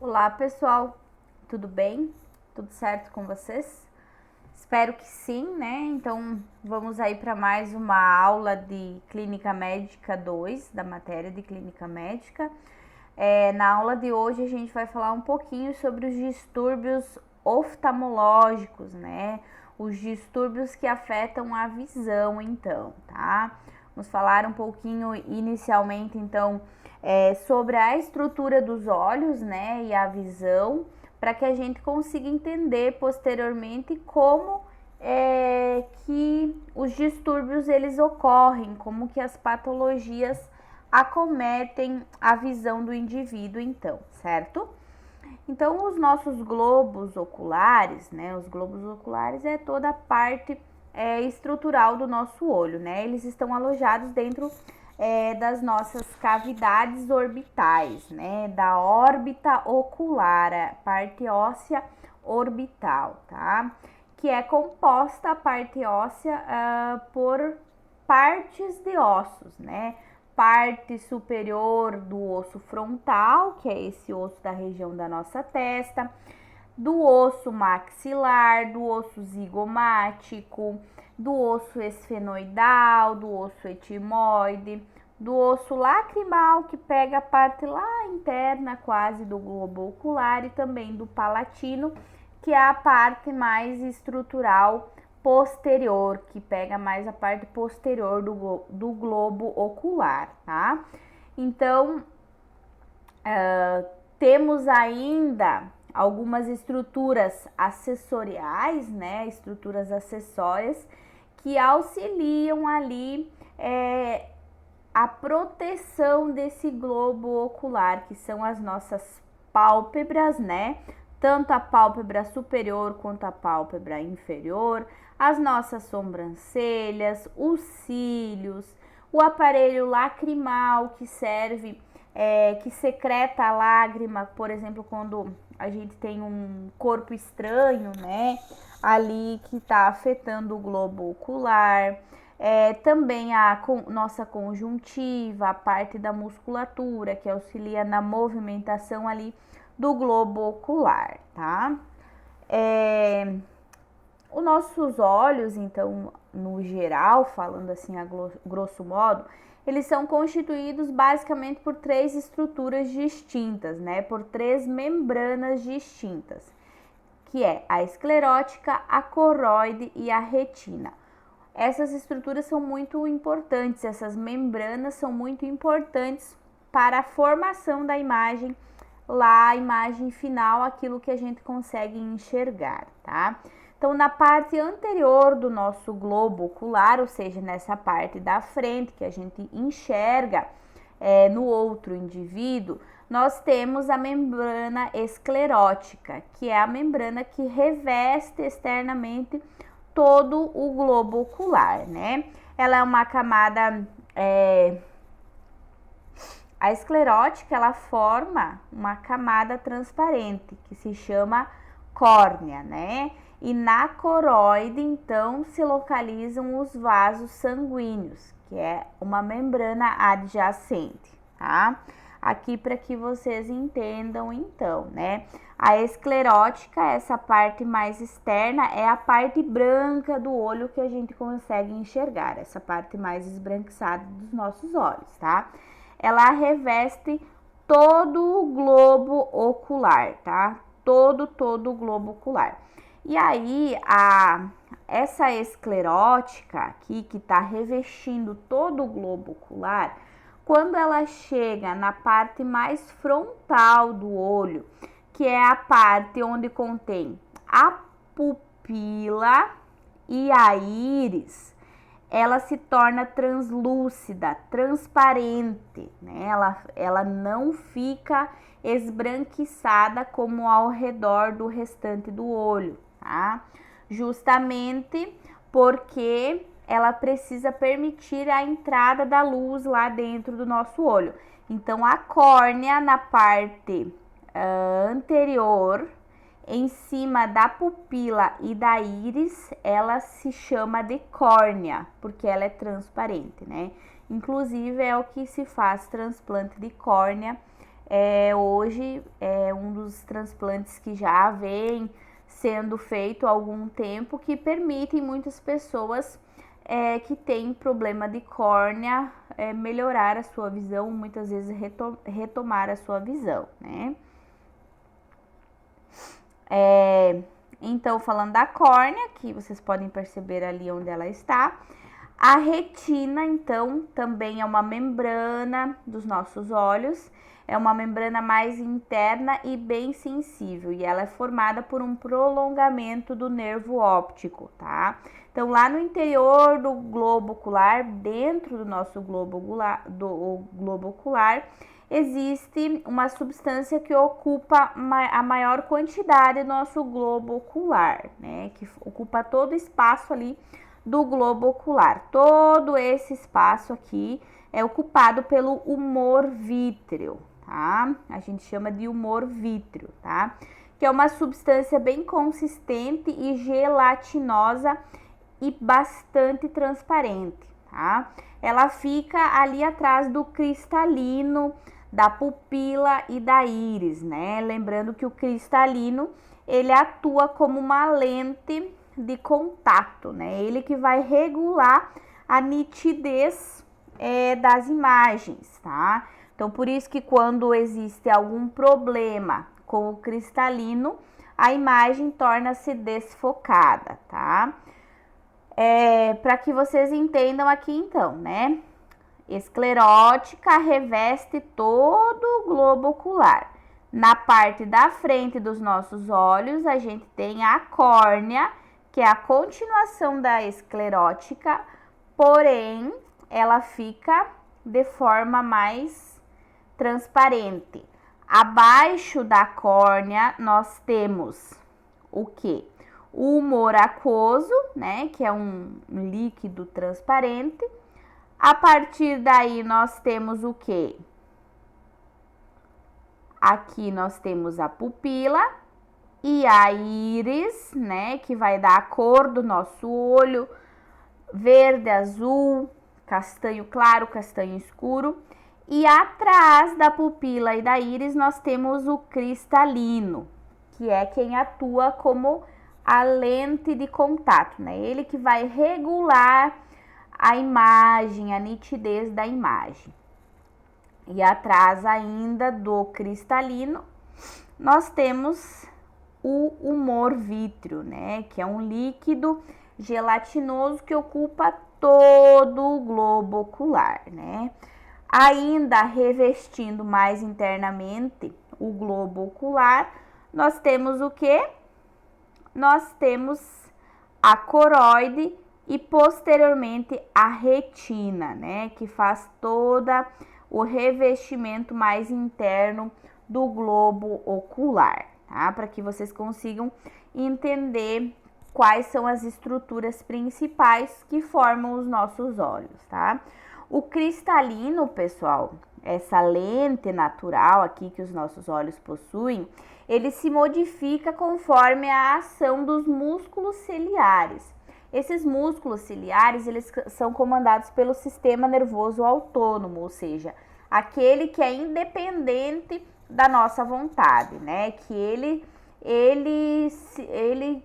Olá pessoal, tudo bem? Tudo certo com vocês? Espero que sim, né? Então vamos aí para mais uma aula de Clínica Médica 2, da matéria de Clínica Médica. Na aula de hoje a gente vai falar um pouquinho sobre os distúrbios oftalmológicos, né? Os distúrbios que afetam a visão, então, tá? Vamos falar um pouquinho inicialmente, então, sobre a estrutura dos olhos, né, e a visão, para que a gente consiga entender posteriormente como que os distúrbios eles ocorrem, como que as patologias acometem a visão do indivíduo, então, certo? Então, os nossos globos oculares, né? Os globos oculares é toda a parte estrutural do nosso olho, né? Eles estão alojados dentro das nossas cavidades orbitais, né? Da órbita ocular, a parte óssea orbital, tá? Que é composta a parte óssea por partes de ossos, né? Parte superior do osso frontal, que é esse osso da região da nossa testa, do osso maxilar, do osso zigomático, do osso esfenoidal, do osso etimoide, do osso lacrimal, que pega a parte lá interna quase do globo ocular, e também do palatino, que é a parte mais estrutural posterior, que pega mais a parte posterior do globo ocular, tá? Então, temos ainda algumas estruturas acessoriais, né? Estruturas acessórias que auxiliam ali a proteção desse globo ocular, que são as nossas pálpebras, né? Tanto a pálpebra superior quanto a pálpebra inferior, as nossas sobrancelhas, os cílios, o aparelho lacrimal que serve, que secreta a lágrima, por exemplo, quando a gente tem um corpo estranho, né? Ali que está afetando o globo ocular. Também a nossa conjuntiva, a parte da musculatura que auxilia na movimentação ali do globo ocular, tá? Os nossos olhos, então, no geral, falando assim a grosso modo, eles são constituídos basicamente por três estruturas distintas, né? Por três membranas distintas, que é a esclerótica, a coroide e a retina. Essas estruturas são muito importantes, essas membranas são muito importantes para a formação da imagem, lá a imagem final, aquilo que a gente consegue enxergar, tá? Então, na parte anterior do nosso globo ocular, ou seja, nessa parte da frente que a gente enxerga no outro indivíduo, nós temos a membrana esclerótica, que é a membrana que reveste externamente todo o globo ocular, né? Ela é uma camada, a esclerótica, ela forma uma camada transparente que se chama córnea, né? E na coroide, então, se localizam os vasos sanguíneos, que é uma membrana adjacente, tá? Aqui para que vocês entendam, então, né? A esclerótica, essa parte mais externa, é a parte branca do olho que a gente consegue enxergar, essa parte mais esbranquiçada dos nossos olhos, tá? Ela reveste todo o globo ocular, tá? Todo o globo ocular. E aí, essa esclerótica aqui, que tá revestindo todo o globo ocular, quando ela chega na parte mais frontal do olho, que é a parte onde contém a pupila e a íris, ela se torna translúcida, transparente, né? Ela não fica esbranquiçada como ao redor do restante do olho, tá? Justamente porque ela precisa permitir a entrada da luz lá dentro do nosso olho. Então, a córnea na parte anterior, em cima da pupila e da íris, ela se chama de córnea, porque ela é transparente, né? Inclusive, é o que se faz transplante de córnea hoje é um dos transplantes que já vem sendo feito há algum tempo, que permitem muitas pessoas que têm problema de córnea melhorar a sua visão, muitas vezes retomar a sua visão, né? Então, falando da córnea, que vocês podem perceber ali onde ela está, a retina, então, também é uma membrana dos nossos olhos, é uma membrana mais interna e bem sensível, e ela é formada por um prolongamento do nervo óptico, tá? Então, lá no interior do globo ocular, dentro do nosso globo ocular, existe uma substância que ocupa a maior quantidade do nosso globo ocular, né? Que ocupa todo o espaço ali do globo ocular. Todo esse espaço aqui é ocupado pelo humor vítreo, tá? A gente chama de humor vítreo, tá? Que é uma substância bem consistente e gelatinosa e bastante transparente, tá? Ela fica ali atrás do cristalino, da pupila e da íris, né? Lembrando que o cristalino, ele atua como uma lente de contato, né? Ele que vai regular a nitidez das imagens, tá? Então, por isso que quando existe algum problema com o cristalino, a imagem torna-se desfocada, tá? Para que vocês entendam aqui então, né? Esclerótica reveste todo o globo ocular. Na parte da frente dos nossos olhos, a gente tem a córnea, que é a continuação da esclerótica, porém, ela fica de forma mais transparente. Abaixo da córnea, nós temos o quê? O humor aquoso, né, que é um líquido transparente. A partir daí, nós temos o quê? Aqui nós temos a pupila e a íris, né, que vai dar a cor do nosso olho, verde, azul, castanho claro, castanho escuro. E atrás da pupila e da íris, nós temos o cristalino, que é quem atua como a lente de contato, né? Ele que vai regular a imagem, a nitidez da imagem. E atrás ainda do cristalino, nós temos o humor vítreo, né? Que é um líquido gelatinoso que ocupa todo o globo ocular, né? Ainda revestindo mais internamente o globo ocular, nós temos o que? Nós temos a coroide e posteriormente a retina, né, que faz toda o revestimento mais interno do globo ocular, tá? Para que vocês consigam entender quais são as estruturas principais que formam os nossos olhos, tá? O cristalino, pessoal, essa lente natural aqui que os nossos olhos possuem, ele se modifica conforme a ação dos músculos ciliares. Esses músculos ciliares, eles são comandados pelo sistema nervoso autônomo, ou seja, aquele que é independente da nossa vontade, né? Que ele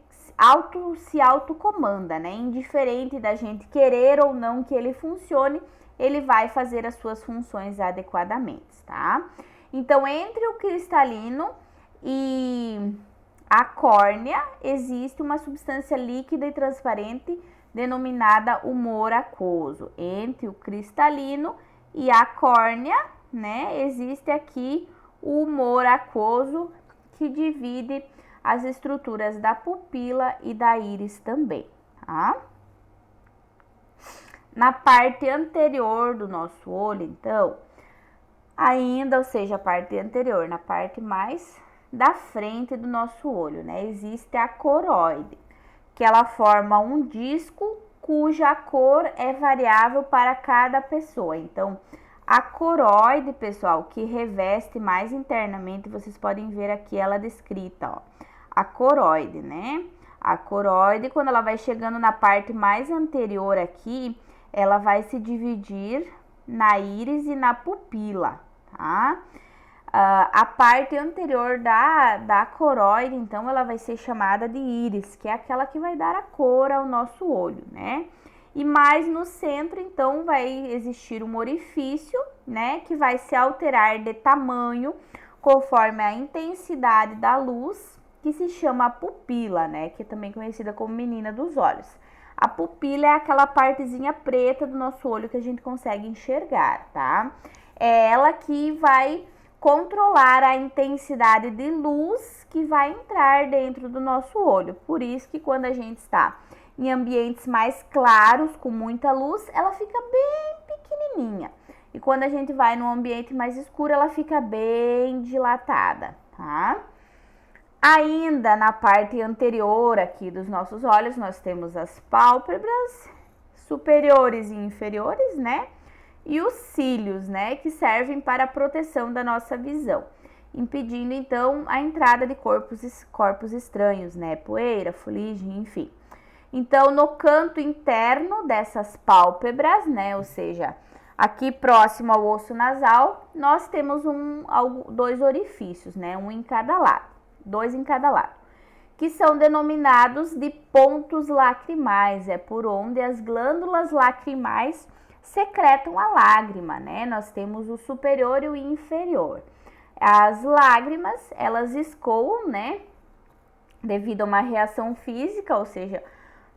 se autocomanda, né? Indiferente da gente querer ou não que ele funcione, ele vai fazer as suas funções adequadamente, tá? Então, entre o cristalino e a córnea, existe uma substância líquida e transparente denominada humor aquoso. Entre o cristalino e a córnea, né, existe aqui o humor aquoso que divide as estruturas da pupila e da íris também, tá? Na parte anterior do nosso olho, então, ainda, ou seja, a parte anterior, na parte mais da frente do nosso olho, né? Existe a coroide, que ela forma um disco cuja cor é variável para cada pessoa. Então, a coroide, pessoal, que reveste mais internamente, vocês podem ver aqui ela descrita, ó. A coroide, né? A coroide, quando ela vai chegando na parte mais anterior aqui, ela vai se dividir na íris e na pupila, tá? A parte anterior da coroide, então, ela vai ser chamada de íris, que é aquela que vai dar a cor ao nosso olho, né? E mais no centro, então, vai existir um orifício, né? Que vai se alterar de tamanho conforme a intensidade da luz, que se chama pupila, né? Que é também conhecida como menina dos olhos. A pupila é aquela partezinha preta do nosso olho que a gente consegue enxergar, tá? É ela que vai controlar a intensidade de luz que vai entrar dentro do nosso olho. Por isso que quando a gente está em ambientes mais claros, com muita luz, ela fica bem pequenininha. E quando a gente vai num ambiente mais escuro, ela fica bem dilatada, tá? Ainda na parte anterior aqui dos nossos olhos, nós temos as pálpebras superiores e inferiores, né? E os cílios, né? Que servem para a proteção da nossa visão, impedindo então a entrada de corpos estranhos, né? Poeira, fuligem, enfim. Então, no canto interno dessas pálpebras, né? Ou seja, aqui próximo ao osso nasal, nós temos dois orifícios, né? Dois em cada lado, que são denominados de pontos lacrimais, é por onde as glândulas lacrimais secretam a lágrima, né? Nós temos o superior e o inferior. As lágrimas, elas escoam, né? Devido a uma reação física, ou seja,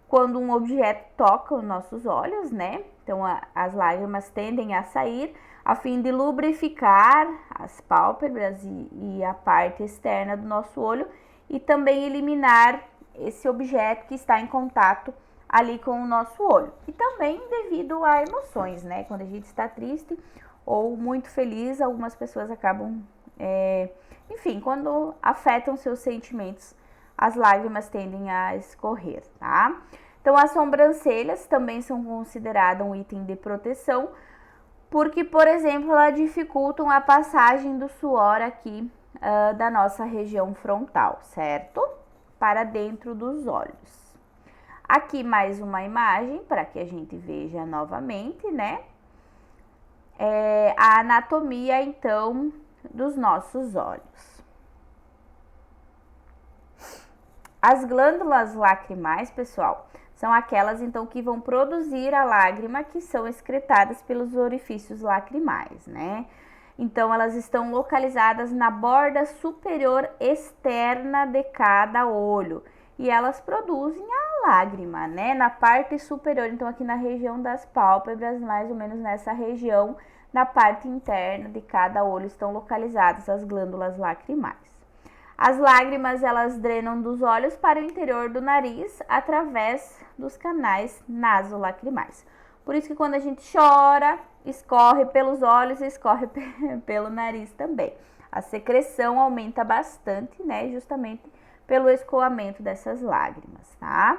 quando um objeto toca os nossos olhos, né? Então, as lágrimas tendem a sair a fim de lubrificar as pálpebras e a parte externa do nosso olho e também eliminar esse objeto que está em contato ali com o nosso olho. E também devido a emoções, né? Quando a gente está triste ou muito feliz, algumas pessoas acabam, enfim, quando afetam seus sentimentos, as lágrimas tendem a escorrer, tá? Então, as sobrancelhas também são consideradas um item de proteção, porque, por exemplo, elas dificultam a passagem do suor aqui da nossa região frontal, certo? Para dentro dos olhos. Aqui mais uma imagem para que a gente veja novamente, né? A anatomia, então, dos nossos olhos. As glândulas lacrimais, pessoal, são aquelas, então, que vão produzir a lágrima, que são excretadas pelos orifícios lacrimais, né? Então, elas estão localizadas na borda superior externa de cada olho. E elas produzem a lágrima, né? Na parte superior, então, aqui na região das pálpebras, mais ou menos nessa região, na parte interna de cada olho, estão localizadas as glândulas lacrimais. As lágrimas, elas drenam dos olhos para o interior do nariz através dos canais nasolacrimais. Por isso que quando a gente chora, escorre pelos olhos e escorre pelo nariz também. A secreção aumenta bastante, né? Justamente pelo escoamento dessas lágrimas, tá?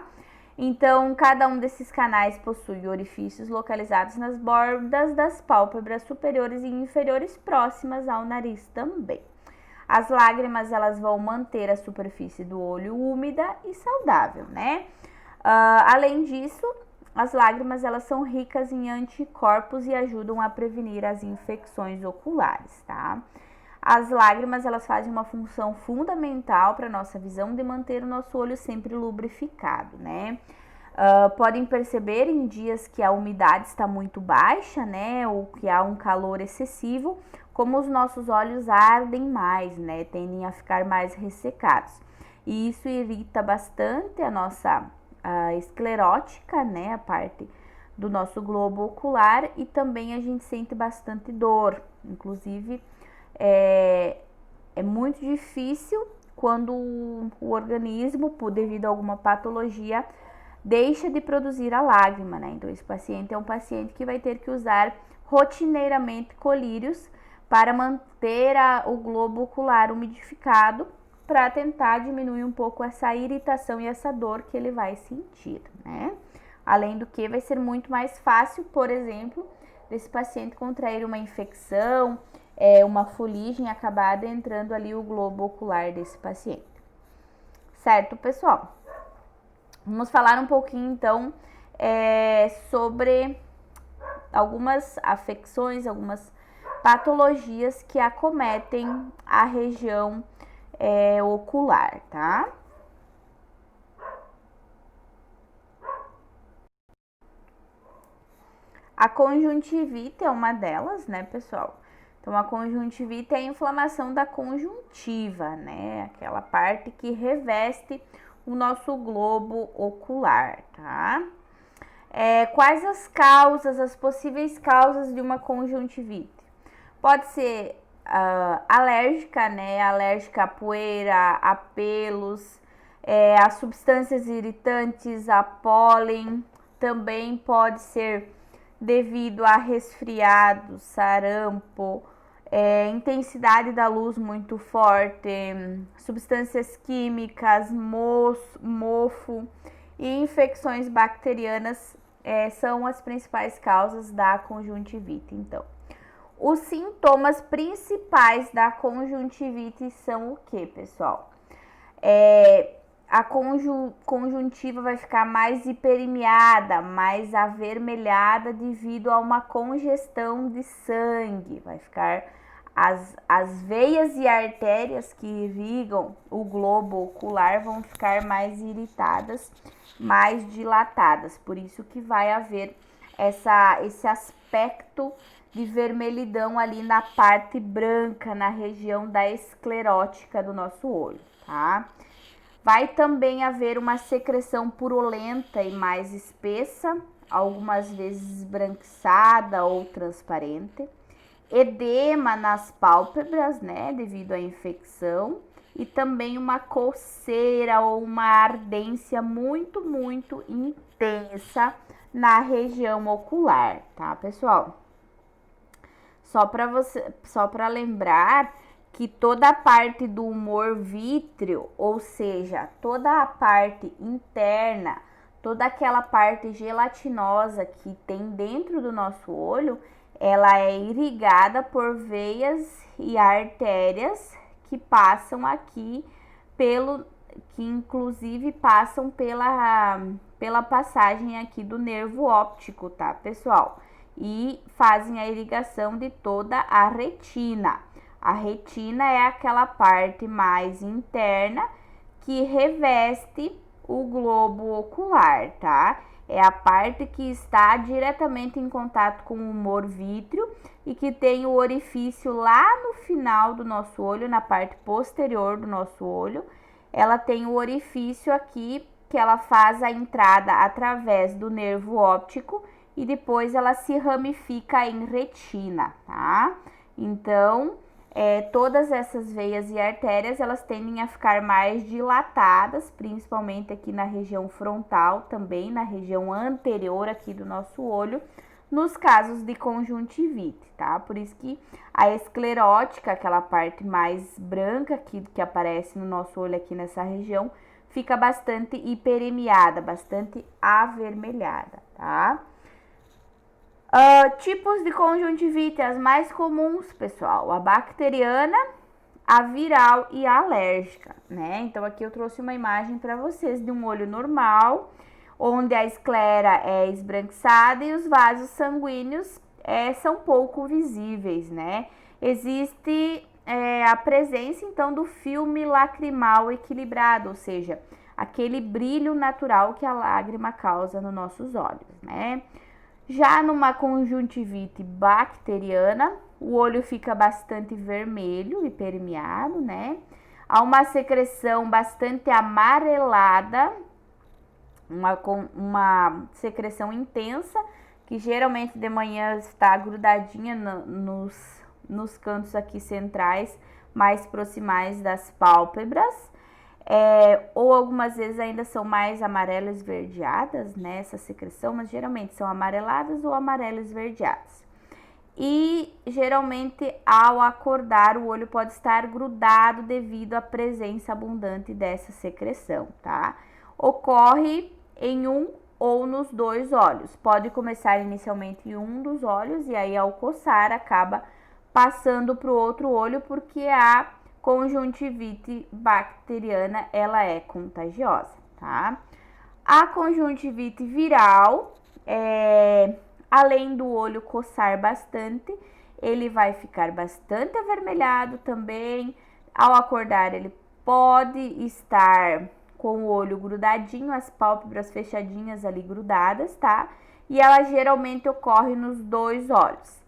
Então, cada um desses canais possui orifícios localizados nas bordas das pálpebras superiores e inferiores próximas ao nariz também. As lágrimas, elas vão manter a superfície do olho úmida e saudável, né? Além disso, as lágrimas, elas são ricas em anticorpos e ajudam a prevenir as infecções oculares, tá? As lágrimas, elas fazem uma função fundamental para a nossa visão de manter o nosso olho sempre lubrificado, né? Podem perceber em dias que a umidade está muito baixa, né? Ou que há um calor excessivo, como os nossos olhos ardem mais, né? Tendem a ficar mais ressecados. E isso irrita bastante a nossa esclerótica, né? A parte do nosso globo ocular, e também a gente sente bastante dor. Inclusive, é muito difícil quando o organismo, devido a alguma patologia, deixa de produzir a lágrima, né? Então, esse paciente é um paciente que vai ter que usar rotineiramente colírios para manter o globo ocular umidificado, para tentar diminuir um pouco essa irritação e essa dor que ele vai sentir, né? Além do que, vai ser muito mais fácil, por exemplo, desse paciente contrair uma infecção, uma fuligem, acabar adentrando ali o globo ocular desse paciente. Certo, pessoal? Vamos falar um pouquinho, então, sobre algumas afecções, algumas patologias que acometem a região ocular, tá? A conjuntivite é uma delas, né, pessoal? Então, a conjuntivite é a inflamação da conjuntiva, né? Aquela parte que reveste o nosso globo ocular, tá? Quais as possíveis causas de uma conjuntivite? Pode ser alérgica, né? Alérgica a poeira, a pelos, a substâncias irritantes, a pólen. Também pode ser devido a resfriado, sarampo, intensidade da luz muito forte, substâncias químicas, mofo e infecções bacterianas são as principais causas da conjuntivite. Então, os sintomas principais da conjuntivite são o que, pessoal? A conjuntiva vai ficar mais hiperemiada, mais avermelhada devido a uma congestão de sangue. Vai ficar as veias e artérias que irrigam o globo ocular vão ficar mais irritadas, mais dilatadas. Por isso que vai haver esse aspecto de vermelhidão ali na parte branca, na região da esclerótica do nosso olho, tá? Vai também haver uma secreção purulenta e mais espessa, algumas vezes esbranquiçada ou transparente. Edema nas pálpebras, né, devido à infecção. E também uma coceira ou uma ardência muito, muito intensa na região ocular, tá, pessoal? Só para lembrar que toda a parte do humor vítreo, ou seja, toda a parte interna, toda aquela parte gelatinosa que tem dentro do nosso olho, ela é irrigada por veias e artérias que passam aqui que inclusive passam pela passagem aqui do nervo óptico, tá, pessoal? E fazem a irrigação de toda a retina. A retina é aquela parte mais interna que reveste o globo ocular, tá? É a parte que está diretamente em contato com o humor vítreo e que tem o orifício lá no final do nosso olho, na parte posterior do nosso olho. Ela tem o orifício aqui que ela faz a entrada através do nervo óptico e depois ela se ramifica em retina, tá? Então, todas essas veias e artérias, elas tendem a ficar mais dilatadas, principalmente aqui na região frontal, também na região anterior aqui do nosso olho, nos casos de conjuntivite, tá? Por isso que a esclerótica, aquela parte mais branca aqui que aparece no nosso olho aqui nessa região, fica bastante hiperemiada, bastante avermelhada, tá? Tipos de conjuntivite, as mais comuns, pessoal, a bacteriana, a viral e a alérgica, né? Então, aqui eu trouxe uma imagem para vocês de um olho normal, onde a esclera é esbranquiçada e os vasos sanguíneos são pouco visíveis, né? Existe a presença, então, do filme lacrimal equilibrado, ou seja, aquele brilho natural que a lágrima causa nos nossos olhos, né? Já numa conjuntivite bacteriana, o olho fica bastante vermelho e permeado, né? Há uma secreção bastante amarelada, uma secreção intensa, que geralmente de manhã está grudadinha nos cantos aqui centrais, mais proximais das pálpebras. Ou algumas vezes ainda são mais amarelo esverdeadas, né, essa secreção, mas geralmente são amareladas ou amarelo esverdeadas. E geralmente ao acordar o olho pode estar grudado devido à presença abundante dessa secreção, tá? Ocorre em um ou nos dois olhos. Pode começar inicialmente em um dos olhos e aí ao coçar acaba passando para o outro olho porque a conjuntivite bacteriana, ela é contagiosa, tá? A conjuntivite viral, além do olho coçar bastante, ele vai ficar bastante avermelhado também. Ao acordar, ele pode estar com o olho grudadinho, as pálpebras fechadinhas ali grudadas, tá? E ela geralmente ocorre nos 2 olhos.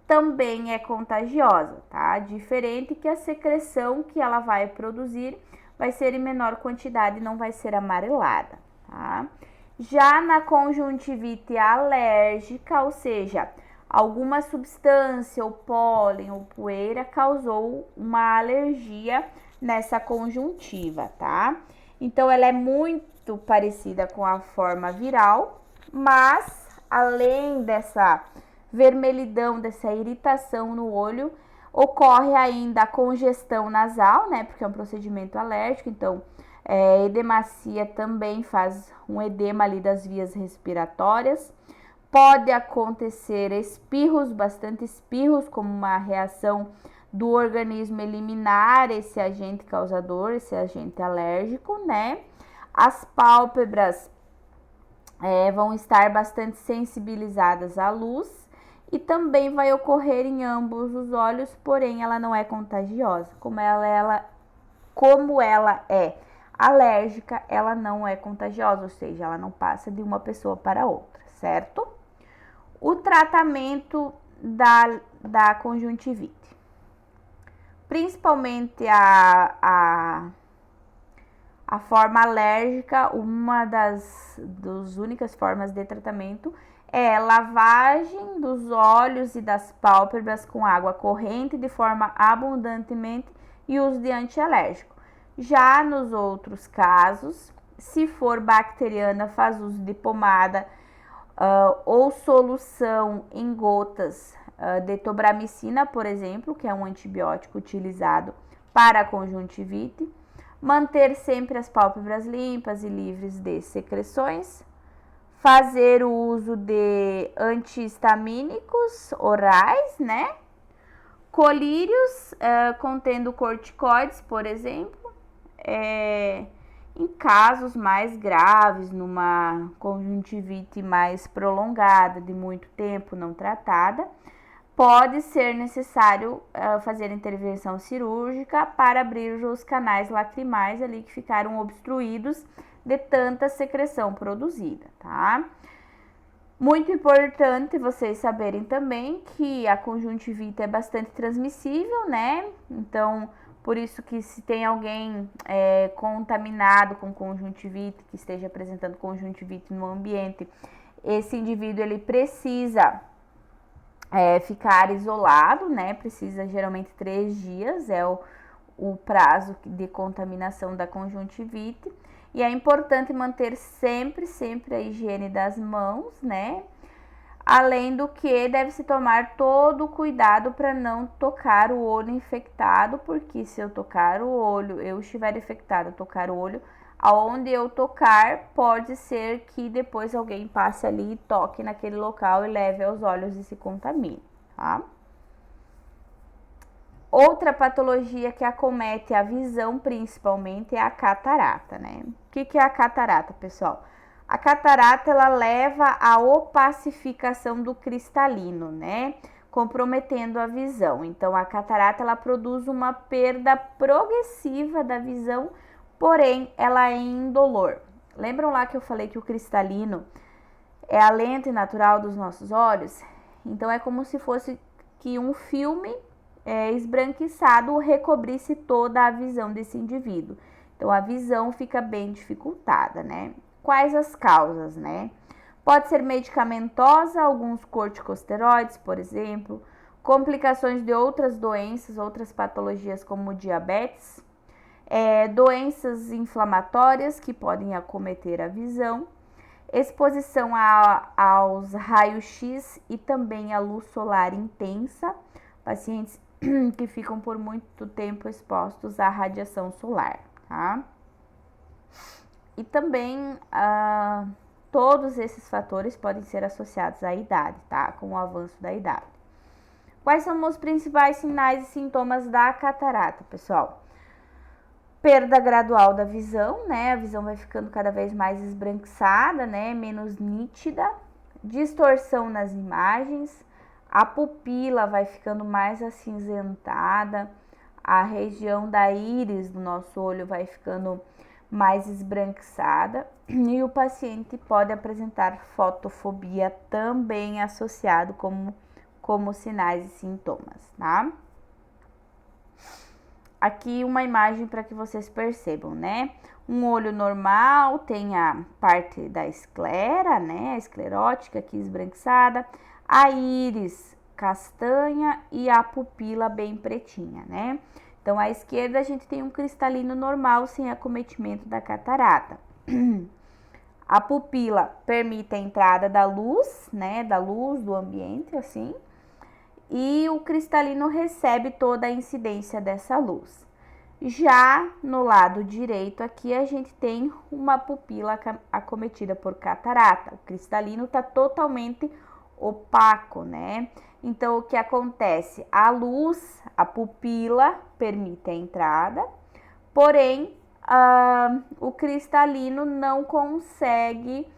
Também é contagiosa, tá? Diferente que a secreção que ela vai produzir vai ser em menor quantidade e não vai ser amarelada, tá? Já na conjuntivite alérgica, ou seja, alguma substância, ou pólen, ou poeira causou uma alergia nessa conjuntiva, tá? Então, ela é muito parecida com a forma viral, mas além dessa vermelhidão, dessa irritação no olho, ocorre ainda a congestão nasal, né? Porque é um procedimento alérgico, então edemacia também faz um edema ali das vias respiratórias. Pode acontecer espirros, bastante espirros, como uma reação do organismo eliminar esse agente causador, esse agente alérgico, né? As pálpebras vão estar bastante sensibilizadas à luz e também vai ocorrer em ambos os olhos, porém ela não é contagiosa. Como ela é alérgica, ela não é contagiosa, ou seja, ela não passa de uma pessoa para outra, certo? O tratamento da conjuntivite, principalmente a forma alérgica, uma das únicas formas de tratamento é lavagem dos olhos e das pálpebras com água corrente de forma abundantemente e uso de antialérgico. Já nos outros casos, se for bacteriana, faz uso de pomada ou solução em gotas de tobramicina, por exemplo, que é um antibiótico utilizado para a conjuntivite. Manter sempre as pálpebras limpas e livres de secreções. Fazer o uso de antihistamínicos orais, né? Colírios contendo corticoides, por exemplo. Em casos mais graves, numa conjuntivite mais prolongada, de muito tempo não tratada, pode ser necessário fazer intervenção cirúrgica para abrir os canais lacrimais ali que ficaram obstruídos de tanta secreção produzida, tá? Muito importante vocês saberem também que a conjuntivite é bastante transmissível, né? Então, por isso que se tem alguém contaminado com conjuntivite, que esteja apresentando conjuntivite no ambiente, esse indivíduo ele precisa ficar isolado, né? Precisa geralmente 3 dias, é o prazo de contaminação da conjuntivite. E é importante manter sempre a higiene das mãos, né? Além do que deve-se tomar todo o cuidado para não tocar o olho infectado, porque se eu tocar o olho, eu estiver infectado, tocar o olho, aonde eu tocar, pode ser que depois alguém passe ali e toque naquele local e leve aos olhos e se contamine, tá? Outra patologia que acomete a visão, principalmente, é a catarata, né? O que é a catarata, pessoal? A catarata, ela leva à opacificação do cristalino, né? Comprometendo a visão. Então, a catarata, ela produz uma perda progressiva da visão, porém, ela é indolor. Lembram lá que eu falei que o cristalino é a lente natural dos nossos olhos? Então, é como se fosse que um filme esbranquiçado recobrisse toda a visão desse indivíduo. Então, a visão fica bem dificultada, né? Quais as causas, né? Pode ser medicamentosa, alguns corticosteroides, por exemplo, complicações de outras doenças, outras patologias como diabetes, doenças inflamatórias que podem acometer a visão, exposição aos raios-x e também à luz solar intensa, pacientes que ficam por muito tempo expostos à radiação solar, tá? E também todos esses fatores podem ser associados à idade, tá? Com o avanço da idade. Quais são os principais sinais e sintomas da catarata, pessoal? Perda gradual da visão, né? A visão vai ficando cada vez mais esbranquiçada, né? Menos nítida. Distorção nas imagens, A pupila vai ficando mais acinzentada, a região da íris do nosso olho vai ficando mais esbranquiçada e o paciente pode apresentar fotofobia também associado como sinais e sintomas, tá? Aqui uma imagem para que vocês percebam, né? Um olho normal tem a parte da esclera, né? A esclerótica aqui esbranquiçada, a íris castanha e a pupila bem pretinha, né? Então, à esquerda a gente tem um cristalino normal sem acometimento da catarata. A pupila permite a entrada da luz, né? Da luz do ambiente, assim. E o cristalino recebe toda a incidência dessa luz. Já no lado direito aqui a gente tem uma pupila acometida por catarata. O cristalino está totalmente opaco, né? Então o que acontece? A luz, a pupila permite a entrada, porém o cristalino não consegue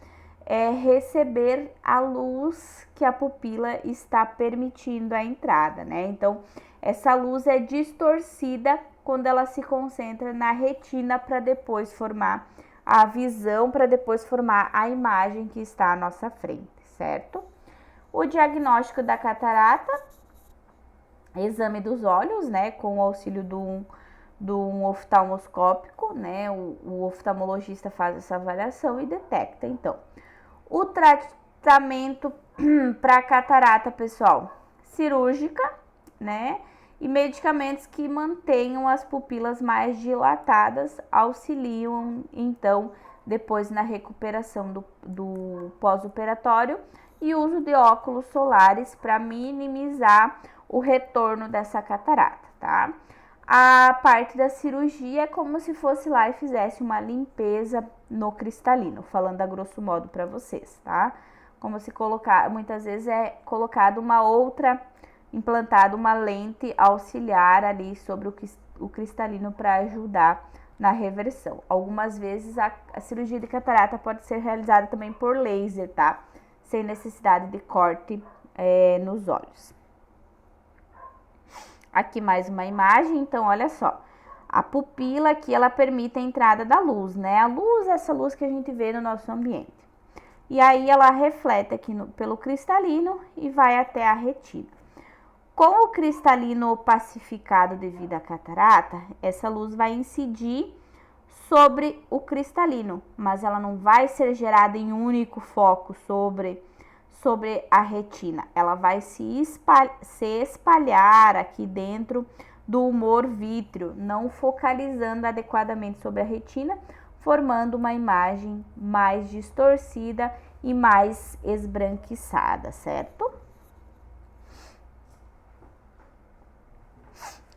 receber a luz que a pupila está permitindo a entrada, né? Então, essa luz é distorcida quando ela se concentra na retina para depois formar a visão, para depois formar a imagem que está à nossa frente, certo? O diagnóstico da catarata, exame dos olhos, né? Com o auxílio de um oftalmoscópico, né? O oftalmologista faz essa avaliação e detecta, então. O tratamento para catarata, pessoal, cirúrgica, né? E medicamentos que mantenham as pupilas mais dilatadas auxiliam, então, depois na recuperação do pós-operatório e uso de óculos solares para minimizar o retorno dessa catarata, tá? A parte da cirurgia é como se fosse lá e fizesse uma limpeza no cristalino, falando a grosso modo para vocês, tá? Como se colocar, muitas vezes é colocado implantada uma lente auxiliar ali sobre o cristalino para ajudar na reversão. Algumas vezes a cirurgia de catarata pode ser realizada também por laser, tá? Sem necessidade de corte nos olhos. Aqui mais uma imagem, então olha só, a pupila aqui ela permite a entrada da luz, né? A luz é essa luz que a gente vê no nosso ambiente. E aí ela reflete aqui pelo cristalino e vai até a retina. Com o cristalino pacificado devido à catarata, essa luz vai incidir sobre o cristalino, mas ela não vai ser gerada em um único foco sobre a retina. Ela vai se espalhar aqui dentro do humor vítreo, não focalizando adequadamente sobre a retina, formando uma imagem mais distorcida e mais esbranquiçada, certo?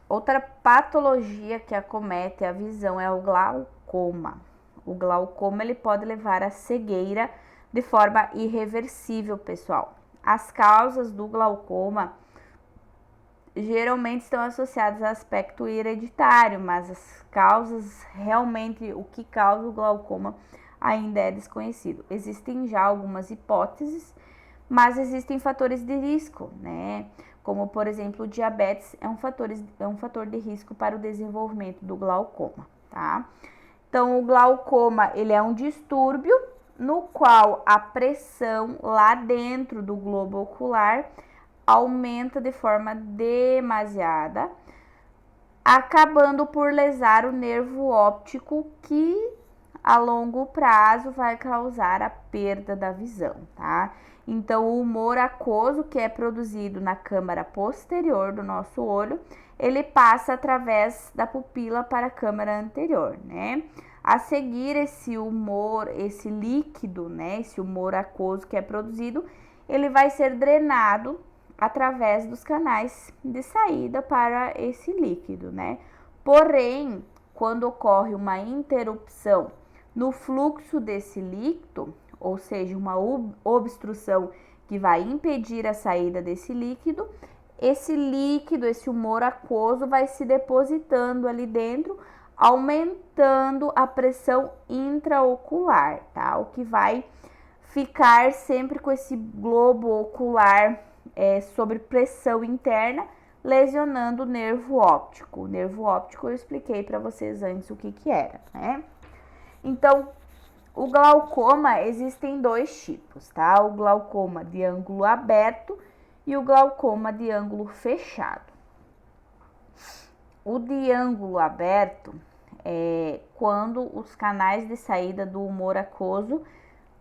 Outra patologia que acomete a visão é o glaucoma. O glaucoma ele pode levar à cegueira de forma irreversível, pessoal. As causas do glaucoma geralmente estão associadas a aspecto hereditário, mas as causas realmente, o que causa o glaucoma ainda é desconhecido. Existem já algumas hipóteses, mas existem fatores de risco, né? Como, por exemplo, o diabetes é um fator de risco para o desenvolvimento do glaucoma, tá? Então, o glaucoma, ele é um distúrbio no qual a pressão lá dentro do globo ocular aumenta de forma demasiada, acabando por lesar o nervo óptico que a longo prazo vai causar a perda da visão, tá? Então, o humor aquoso que é produzido na câmara posterior do nosso olho, ele passa através da pupila para a câmara anterior, né? A seguir esse humor, esse líquido, né, esse humor aquoso que é produzido, ele vai ser drenado através dos canais de saída para esse líquido, né? Porém, quando ocorre uma interrupção no fluxo desse líquido, ou seja, uma obstrução que vai impedir a saída desse líquido, esse humor aquoso vai se depositando ali dentro, aumentando a pressão intraocular, tá? O que vai ficar sempre com esse globo ocular sobre pressão interna, lesionando o nervo óptico. O nervo óptico eu expliquei para vocês antes o que era, né? Então, o glaucoma existem dois tipos, tá? O glaucoma de ângulo aberto e o glaucoma de ângulo fechado. O de ângulo aberto é quando os canais de saída do humor aquoso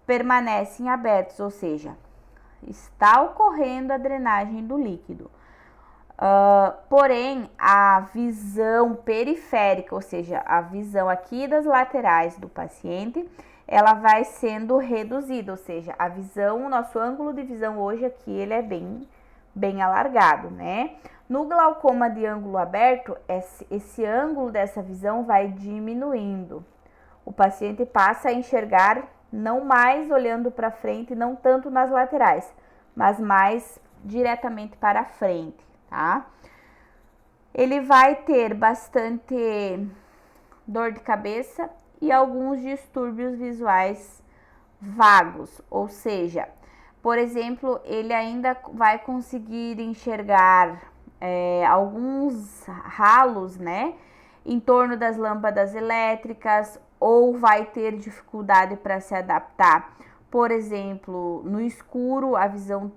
permanecem abertos, ou seja, está ocorrendo a drenagem do líquido. Porém, a visão periférica, ou seja, a visão aqui das laterais do paciente, ela vai sendo reduzida, ou seja, a visão, o nosso ângulo de visão hoje aqui, ele é bem alargado, né? No glaucoma de ângulo aberto, esse ângulo dessa visão vai diminuindo. O paciente passa a enxergar não mais olhando para frente, não tanto nas laterais, mas mais diretamente para frente, tá? Ele vai ter bastante dor de cabeça e alguns distúrbios visuais vagos, ou seja, por exemplo, ele ainda vai conseguir enxergar alguns ralos, né, em torno das lâmpadas elétricas, ou vai ter dificuldade para se adaptar. Por exemplo, no escuro, a visão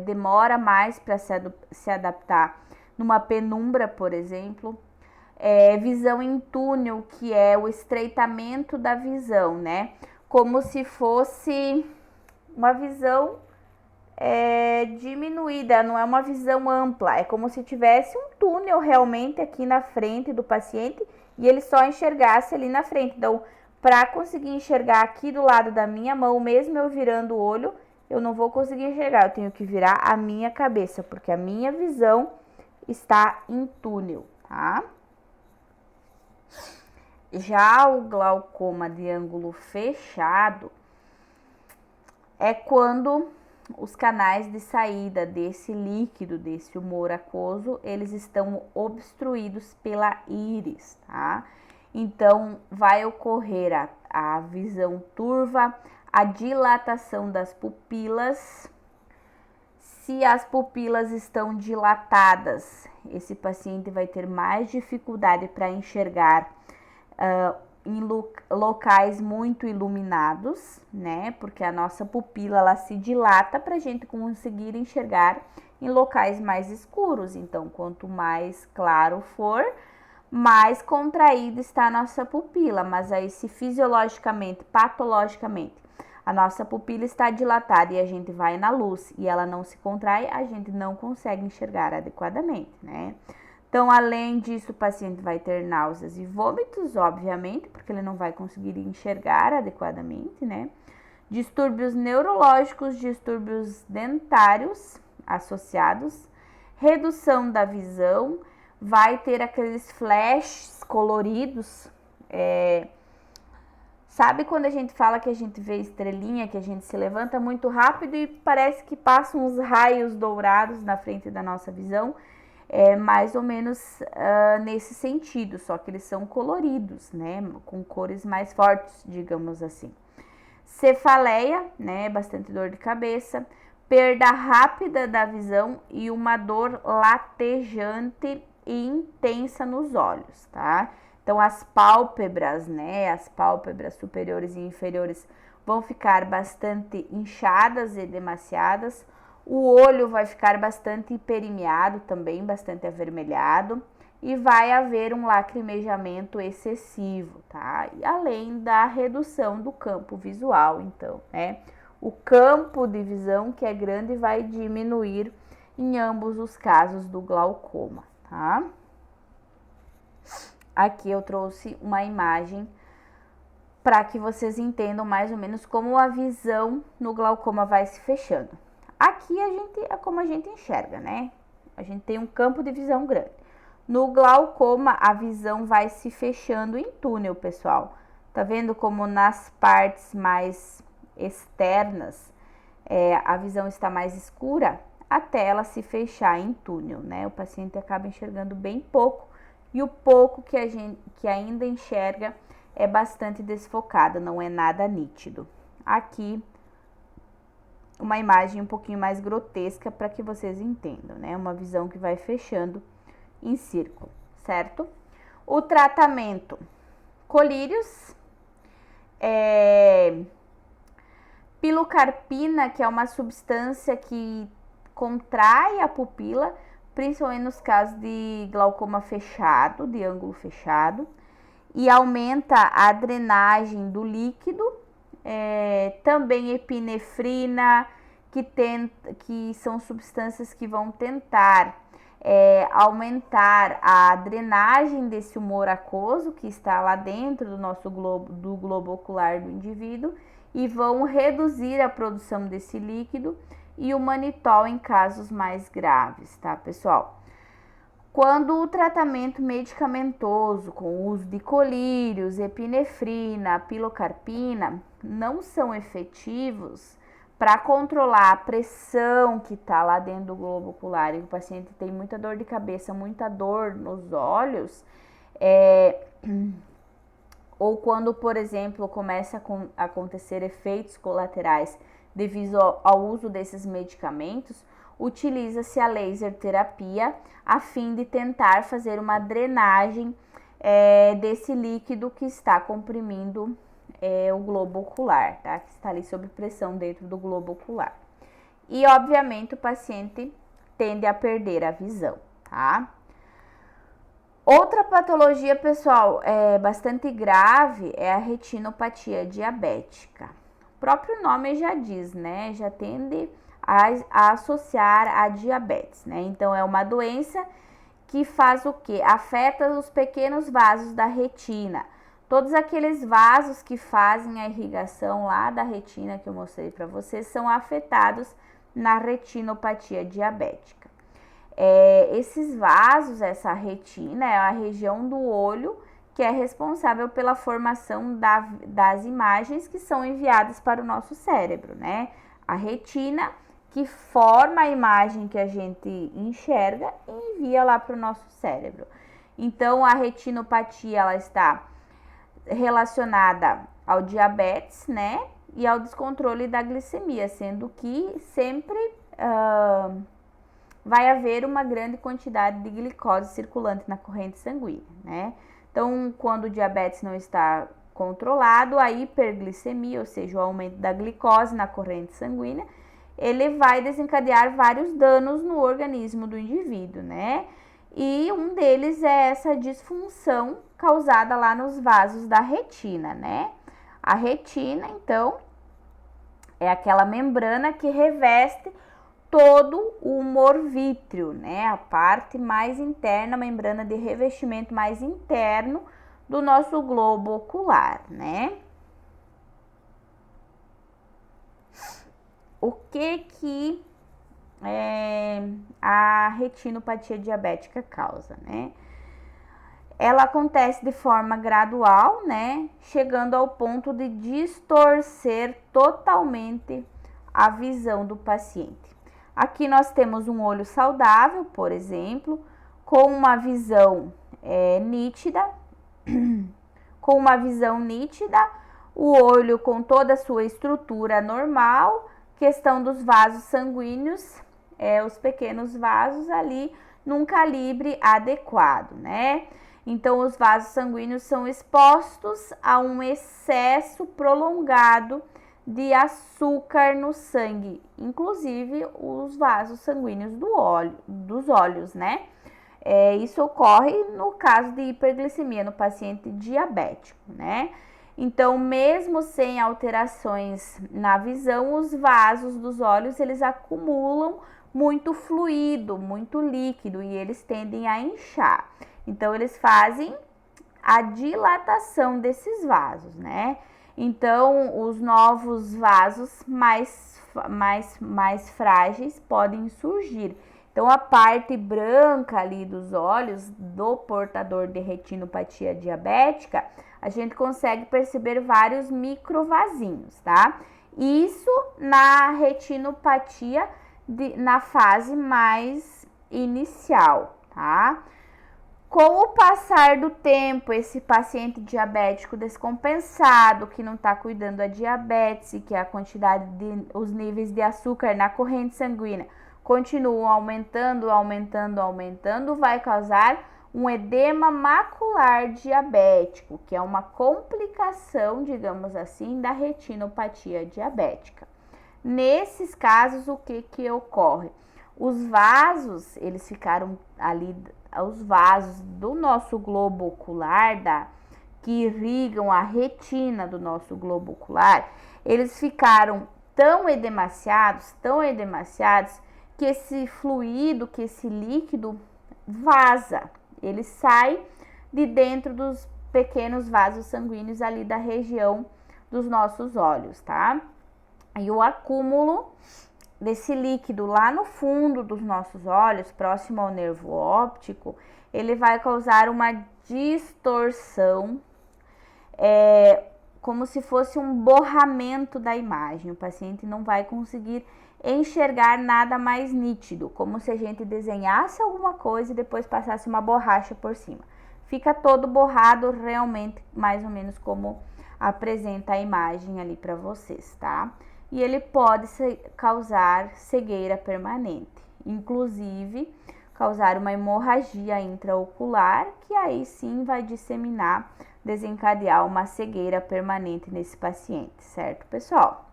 demora mais para se adaptar numa penumbra, por exemplo. Visão em túnel, que é o estreitamento da visão, né? Como se fosse uma visão diminuída, não é uma visão ampla, é como se tivesse um túnel realmente aqui na frente do paciente e ele só enxergasse ali na frente. Então, para conseguir enxergar aqui do lado da minha mão, mesmo eu virando o olho, eu não vou conseguir enxergar, eu tenho que virar a minha cabeça, porque a minha visão está em túnel, tá? Já o glaucoma de ângulo fechado é quando os canais de saída desse líquido, desse humor aquoso, eles estão obstruídos pela íris, tá? Então, vai ocorrer a visão turva, a dilatação das pupilas. Se as pupilas estão dilatadas, esse paciente vai ter mais dificuldade para enxergar em locais muito iluminados, né? Porque a nossa pupila, ela se dilata para a gente conseguir enxergar em locais mais escuros. Então, quanto mais claro for, mais contraída está a nossa pupila. Mas aí, se fisiologicamente, patologicamente, a nossa pupila está dilatada e a gente vai na luz e ela não se contrai, a gente não consegue enxergar adequadamente, né? Então, além disso, o paciente vai ter náuseas e vômitos, obviamente, porque ele não vai conseguir enxergar adequadamente, né? Distúrbios neurológicos, distúrbios dentários associados, redução da visão, vai ter aqueles flashes coloridos. Sabe quando a gente fala que a gente vê estrelinha, que a gente se levanta muito rápido e parece que passam uns raios dourados na frente da nossa visão? É mais ou menos nesse sentido, só que eles são coloridos, né? Com cores mais fortes, digamos assim. Cefaleia, né? Bastante dor de cabeça, perda rápida da visão e uma dor latejante e intensa nos olhos, tá? Então, as pálpebras, né? As pálpebras superiores e inferiores vão ficar bastante inchadas e demasiadas. O olho vai ficar bastante hiperemiado também, bastante avermelhado. E vai haver um lacrimejamento excessivo, tá? E além da redução do campo visual, então, né? O campo de visão, que é grande, vai diminuir em ambos os casos do glaucoma, tá? Aqui eu trouxe uma imagem para que vocês entendam mais ou menos como a visão no glaucoma vai se fechando. Aqui é como a gente enxerga, né? A gente tem um campo de visão grande. No glaucoma, a visão vai se fechando em túnel, pessoal. Tá vendo como nas partes mais externas a visão está mais escura? Até ela se fechar em túnel, né? O paciente acaba enxergando bem pouco e o pouco que ainda enxerga é bastante desfocado, não é nada nítido. Aqui uma imagem um pouquinho mais grotesca para que vocês entendam, né? Uma visão que vai fechando em círculo, certo? O tratamento, colírios, pilocarpina, que é uma substância que contrai a pupila, principalmente nos casos de glaucoma fechado, de ângulo fechado, e aumenta a drenagem do líquido. Também epinefrina, que são substâncias que vão tentar aumentar a drenagem desse humor aquoso que está lá dentro do nosso globo ocular do indivíduo e vão reduzir a produção desse líquido, e o manitol em casos mais graves, tá, pessoal? Quando o tratamento medicamentoso com o uso de colírios, epinefrina, pilocarpina não são efetivos para controlar a pressão que está lá dentro do globo ocular e o paciente tem muita dor de cabeça, muita dor nos olhos, ou quando, por exemplo, começa a acontecer efeitos colaterais devido ao uso desses medicamentos, utiliza-se a laser terapia a fim de tentar fazer uma drenagem desse líquido que está comprimindo o globo ocular, tá? Que está ali sob pressão dentro do globo ocular. E, obviamente, o paciente tende a perder a visão, tá? Outra patologia, pessoal, bastante grave é a retinopatia diabética. O próprio nome já diz, né? Já tende a associar a diabetes, né? Então, é uma doença que faz o quê? Afeta os pequenos vasos da retina. Todos aqueles vasos que fazem a irrigação lá da retina que eu mostrei para vocês são afetados na retinopatia diabética. Esses vasos, essa retina, é a região do olho que é responsável pela formação das imagens que são enviadas para o nosso cérebro, né? A retina que forma a imagem que a gente enxerga e envia lá para o nosso cérebro. Então, a retinopatia, ela está relacionada ao diabetes, né? E ao descontrole da glicemia, sendo que sempre vai haver uma grande quantidade de glicose circulante na corrente sanguínea, né? Então, quando o diabetes não está controlado, a hiperglicemia, ou seja, o aumento da glicose na corrente sanguínea, ele vai desencadear vários danos no organismo do indivíduo, né? E um deles é essa disfunção causada lá nos vasos da retina, né? A retina, então, é aquela membrana que reveste todo o humor vítreo, né? A parte mais interna, a membrana de revestimento mais interno do nosso globo ocular, né? O que a retinopatia diabética causa, né? Ela acontece de forma gradual, né? Chegando ao ponto de distorcer totalmente a visão do paciente. Aqui nós temos um olho saudável, por exemplo, com uma visão nítida, o olho com toda a sua estrutura normal, questão dos vasos sanguíneos, os pequenos vasos ali num calibre adequado, né? Então, os vasos sanguíneos são expostos a um excesso prolongado de açúcar no sangue, inclusive os vasos sanguíneos dos olhos, né? Isso ocorre no caso de hiperglicemia no paciente diabético, né? Então, mesmo sem alterações na visão, os vasos dos olhos, eles acumulam muito fluido, muito líquido e eles tendem a inchar. Então, eles fazem a dilatação desses vasos, né? Então, os novos vasos mais frágeis podem surgir. Então, a parte branca ali dos olhos do portador de retinopatia diabética, a gente consegue perceber vários microvasinhos, tá? Isso na retinopatia na fase mais inicial, tá? Com o passar do tempo, esse paciente diabético descompensado, que não está cuidando da diabetes e que a quantidade os níveis de açúcar na corrente sanguínea continuam aumentando, vai causar um edema macular diabético, que é uma complicação, digamos assim, da retinopatia diabética. Nesses casos, o que ocorre? Os vasos, eles ficaram ali, os vasos do nosso globo ocular, que irrigam a retina do nosso globo ocular, eles ficaram tão edemaciados, que esse fluido, que esse líquido vaza. Ele sai de dentro dos pequenos vasos sanguíneos ali da região dos nossos olhos, tá? E o acúmulo desse líquido lá no fundo dos nossos olhos, próximo ao nervo óptico, ele vai causar uma distorção, como se fosse um borramento da imagem. O paciente não vai conseguir enxergar nada mais nítido, como se a gente desenhasse alguma coisa e depois passasse uma borracha por cima. Fica todo borrado, realmente, mais ou menos como apresenta a imagem ali para vocês, tá? E ele pode causar cegueira permanente, inclusive causar uma hemorragia intraocular, que aí sim vai desencadear uma cegueira permanente nesse paciente, certo, pessoal?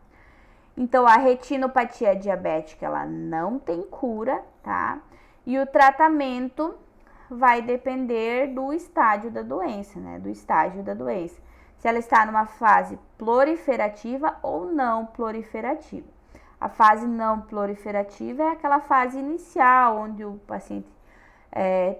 Então, a retinopatia diabética, ela não tem cura, tá? E o tratamento vai depender do estágio da doença, né? Do estágio da doença. Se ela está numa fase proliferativa ou não proliferativa. A fase não proliferativa é aquela fase inicial, onde o paciente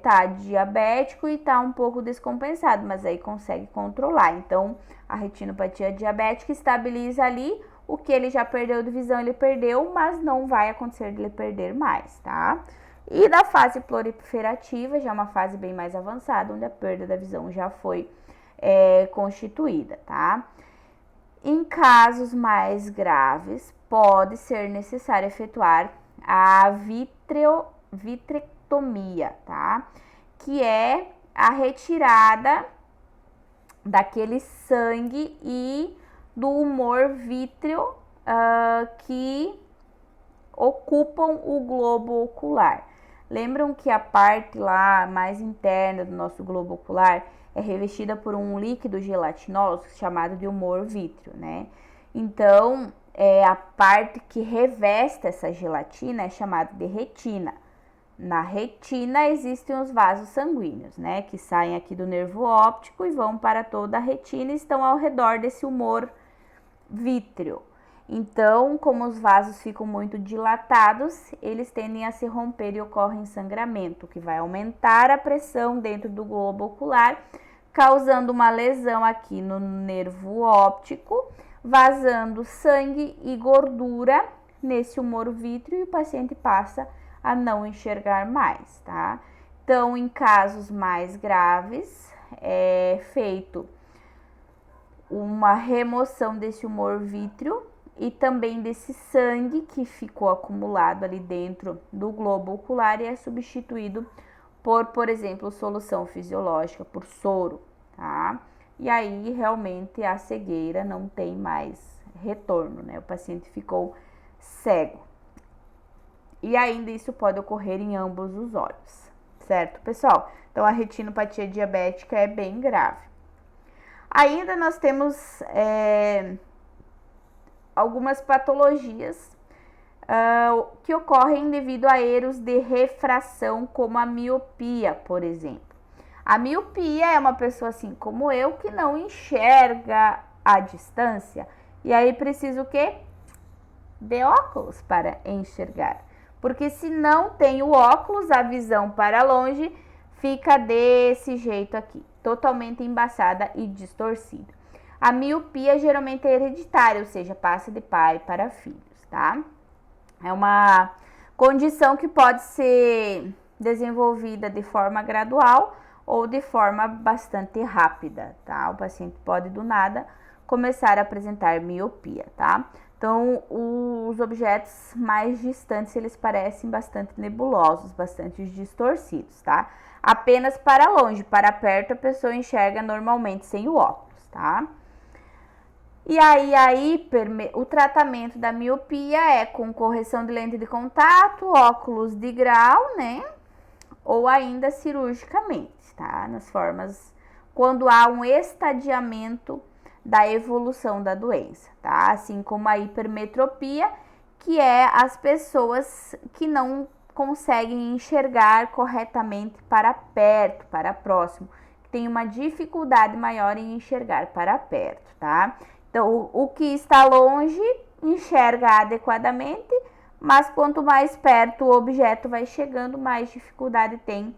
tá diabético e tá um pouco descompensado, mas aí consegue controlar. Então, a retinopatia diabética estabiliza ali. O que ele já perdeu de visão, ele perdeu, mas não vai acontecer de ele perder mais, tá? E da fase proliferativa, já é uma fase bem mais avançada, onde a perda da visão já foi constituída, tá? Em casos mais graves, pode ser necessário efetuar a vitrectomia, tá? Que é a retirada daquele sangue e do humor vítreo que ocupam o globo ocular. Lembram que a parte lá mais interna do nosso globo ocular é revestida por um líquido gelatinoso chamado de humor vítreo, né? Então, a parte que reveste essa gelatina é chamada de retina. Na retina existem os vasos sanguíneos, né? Que saem aqui do nervo óptico e vão para toda a retina e estão ao redor desse humor vítreo. Então, como os vasos ficam muito dilatados, eles tendem a se romper e ocorre sangramento, que vai aumentar a pressão dentro do globo ocular, causando uma lesão aqui no nervo óptico, vazando sangue e gordura nesse humor vítreo e o paciente passa a não enxergar mais, tá? Então, em casos mais graves, é feito uma remoção desse humor vítreo e também desse sangue que ficou acumulado ali dentro do globo ocular e é substituído por exemplo, solução fisiológica, por soro, tá? E aí, realmente, a cegueira não tem mais retorno, né? O paciente ficou cego. E ainda isso pode ocorrer em ambos os olhos, certo, pessoal? Então, a retinopatia diabética é bem grave. Ainda nós temos algumas patologias que ocorrem devido a erros de refração, como a miopia, por exemplo. A miopia é uma pessoa assim como eu que não enxerga à distância e aí precisa o quê? De óculos para enxergar. Porque se não tem o óculos, a visão para longe fica desse jeito aqui, totalmente embaçada e distorcida. A miopia geralmente é hereditária, ou seja, passa de pai para filhos, tá? É uma condição que pode ser desenvolvida de forma gradual ou de forma bastante rápida, tá? O paciente pode do nada começar a apresentar miopia, tá? Então, os objetos mais distantes, eles parecem bastante nebulosos, bastante distorcidos, tá? Apenas para longe, para perto a pessoa enxerga normalmente sem o óculos, tá? E aí o tratamento da miopia é com correção de lente de contato, óculos de grau, né? Ou ainda cirurgicamente, tá? Nas formas, quando há um estadiamento da evolução da doença, tá? Assim como a hipermetropia, que é as pessoas que não conseguem enxergar corretamente para perto, para próximo, que tem uma dificuldade maior em enxergar para perto, tá? Então, o que está longe enxerga adequadamente, mas quanto mais perto o objeto vai chegando, mais dificuldade tem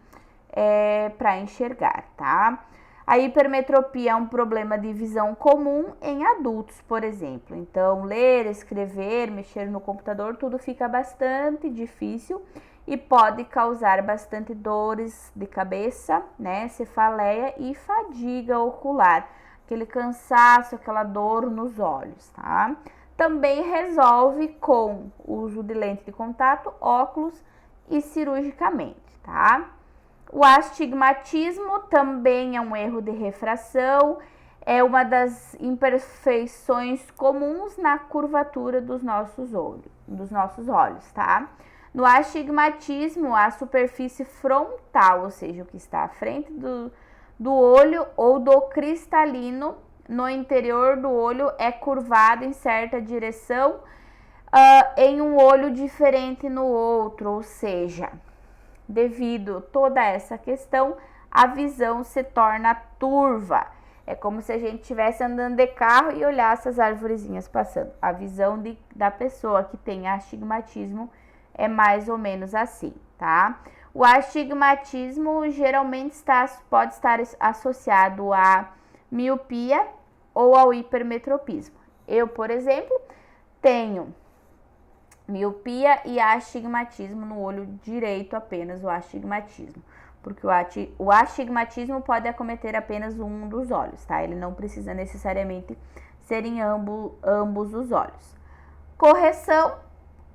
para enxergar, tá? A hipermetropia é um problema de visão comum em adultos, por exemplo. Então, ler, escrever, mexer no computador, tudo fica bastante difícil e pode causar bastante dores de cabeça, né, cefaleia e fadiga ocular, aquele cansaço, aquela dor nos olhos, tá? Também resolve com o uso de lente de contato, óculos e cirurgicamente, tá? O astigmatismo também é um erro de refração, é uma das imperfeições comuns na curvatura dos nossos olhos, tá? No astigmatismo, a superfície frontal, ou seja, o que está à frente do olho ou do cristalino no interior do olho é curvado em certa direção, em um olho diferente no outro, ou seja, devido a toda essa questão, a visão se torna turva. É como se a gente estivesse andando de carro e olhasse as arvorezinhas passando. A visão da pessoa que tem astigmatismo é mais ou menos assim, tá? O astigmatismo geralmente pode estar associado à miopia ou ao hipermetropismo. Eu, por exemplo, tenho miopia e astigmatismo no olho direito, apenas o astigmatismo, porque o astigmatismo pode acometer apenas um dos olhos, tá? Ele não precisa necessariamente ser em ambos os olhos. Correção,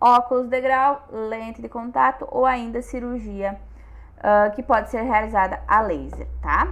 óculos de grau, lente de contato ou ainda cirurgia que pode ser realizada a laser, tá?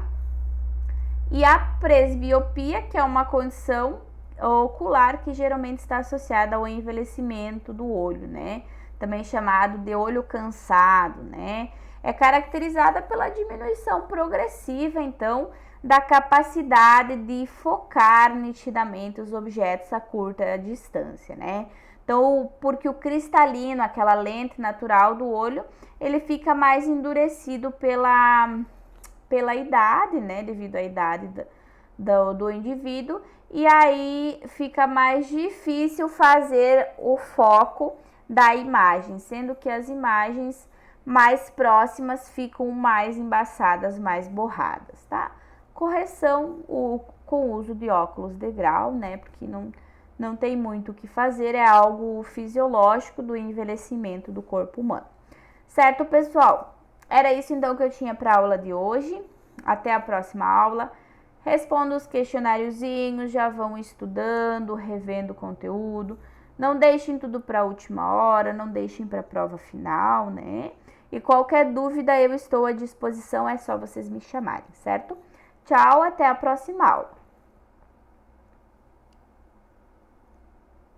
E a presbiopia, que é uma condição ocular que geralmente está associada ao envelhecimento do olho, né? Também chamado de olho cansado, né? É caracterizada pela diminuição progressiva, então, da capacidade de focar nitidamente os objetos a curta distância, né? Então, porque o cristalino, aquela lente natural do olho, ele fica mais endurecido pela idade, né? Devido à idade do indivíduo, e aí fica mais difícil fazer o foco da imagem, sendo que as imagens mais próximas ficam mais embaçadas, mais borradas, tá? Correção com o uso de óculos de grau, né? Porque não tem muito o que fazer, é algo fisiológico do envelhecimento do corpo humano. Certo, pessoal? Era isso então que eu tinha para a aula de hoje. Até a próxima aula. Responda os questionáriozinhos, já vão estudando, revendo o conteúdo. Não deixem tudo para a última hora, não deixem para a prova final, né? E qualquer dúvida eu estou à disposição, é só vocês me chamarem, certo? Tchau, até a próxima aula.